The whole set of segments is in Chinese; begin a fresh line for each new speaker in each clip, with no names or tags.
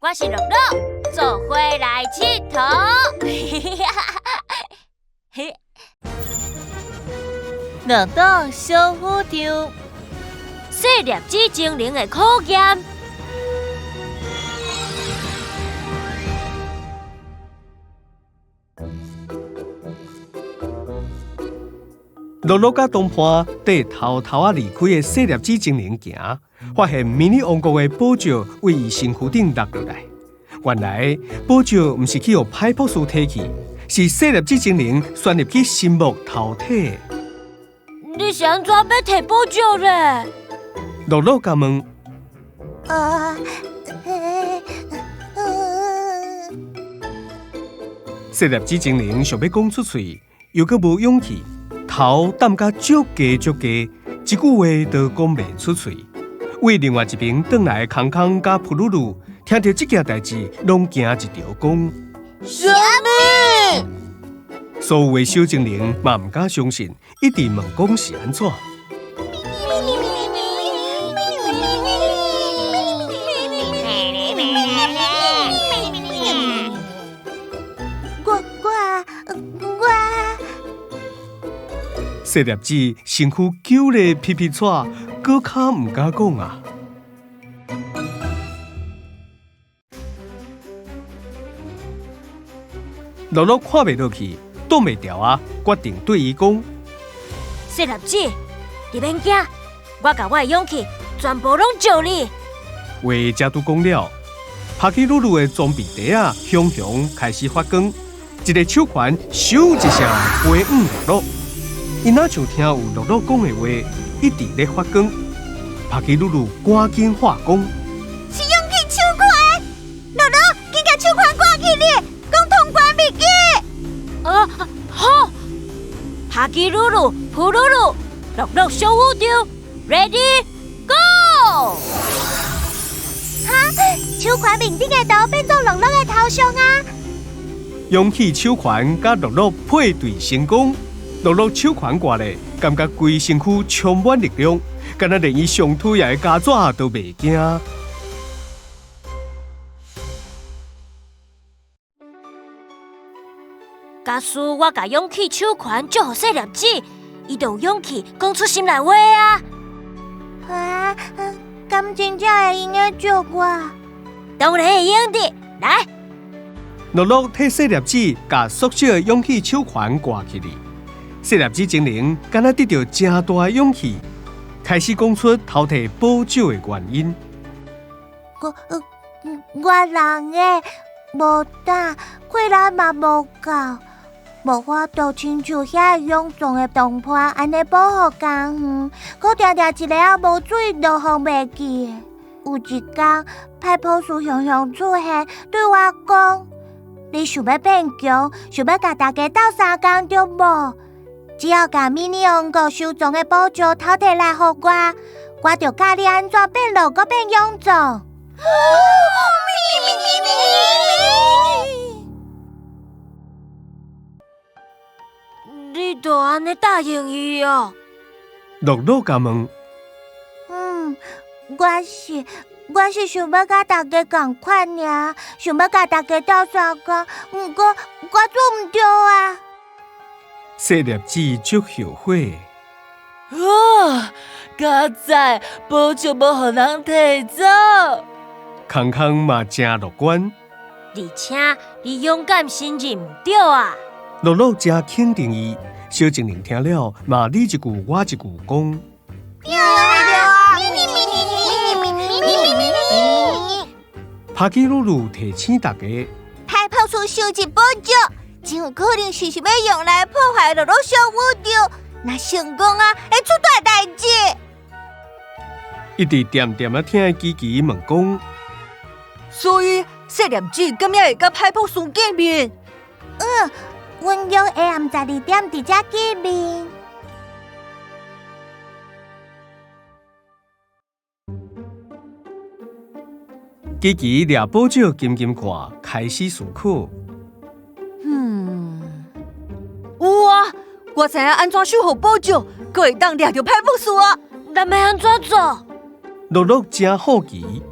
我是乐乐，做伙来佚佗。
乐乐小虎丢，
细粒子精灵的考验。
乐乐甲东坡缀偷偷啊离开的细粒子精灵行，发现迷你王国的宝石为伊身躯顶落落来。原来宝石毋是去互派博士摕去，是细粒子精灵钻入去心目偷摕。
你是安怎要摕宝石咧？
乐乐甲问。细粒子精灵想要讲出嘴，又阁无勇气。头淡甲足低，一句话都讲袂出嘴。为另外一边转来康康甲噗噜噜，听到这件代志，拢惊一条讲：
什么？
所有的小精灵嘛唔敢相信，一直问讲是安怎。细粒子身躯揪咧皮皮喘，搁较唔敢讲啊。乐乐看袂落去，挡袂牢啊，决定对伊讲：
细粒子，你免惊，我甲我的勇气全部拢借你。
话才拄讲了，帕奇鲁鲁的装备袋啊，熊熊开始发光，一个手环咻一声飞舞落落。伊哪像听有乐乐讲的话，一直咧发光。帕奇鲁鲁赶紧化工，
是勇气手环，乐乐，紧甲手环挂起哩，讲通关秘籍。
好，哈基鲁鲁、普鲁鲁，乐乐小虎丢 ，Ready Go！
哈，手环面顶的头变做乐乐的头像啊！
勇气手环甲乐乐配对成功。乐乐手环挂咧，感觉规身躯充满力量，敢若连伊上腿的家爪都袂惊。
假使我甲勇气手环借互细粒子，伊就有勇气讲出心内话啊！
啊，敢真正会用得借我？
当然会用的，来。
乐乐替细粒子甲缩小的勇气手环挂起哩。细粒子精灵敢若得到真大的勇气，开始讲出偷摕宝石的原因。
我人诶无胆，气力嘛无够，无法度亲像遐勇壮的同伴安尼保护工园，可定定一个啊无水都放袂记。有一天，派普士雄雄出现，对我讲：“你想要变强，想要甲大家斗相共对无？只要甲迷你王国收藏的宝石偷摕来互我就教你安怎变弱，搁变勇壮。”
你就安尼答应伊哦？
乐乐甲问：
我是想要甲大家同款尔，想要甲大家斗相共，不过我做唔到啊。
细粒子足后悔。
较早宝石无互人摕走。
康康嘛真乐观，
而且你勇敢信任唔对啊！
乐乐真肯定伊，小精灵听了嘛你一句我一句讲。帕基鲁鲁提醒大家，
派普士收集宝石，真有可能是想要用来破坏乐乐小宇宙。若成功啊，会出大代志。
一直点点啊听叽叽问讲，
所以细粒子今日会甲派普士见面。
阮约下暗12点伫遮见面。
叽叽掠宝石金金看，开始思考。
有啊，我知影安怎守护宝石，可会当掠着派普士啊！
咱要安怎做？
乐乐真好奇，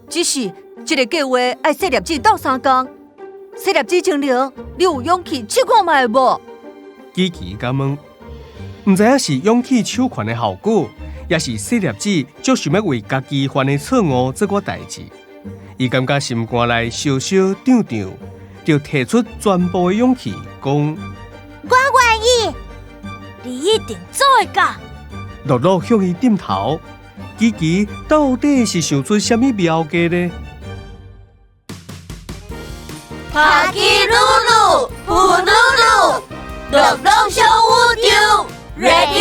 只是这个计划爱设立子斗3工。设立子前了，你有勇气试看卖无？
琪琪甲问，唔知影是勇气手权的效果，也是细粒子足想要为家己犯的错误做过代志。伊感觉心肝内烧烧胀胀，就提出全部的勇气，讲：
我愿意。
你一定做会到。
乐乐向伊点头。琪琪到底是想出什么妙计呢？
爬起噜噜，呼噜噜，乐乐小乌丢 ，Ready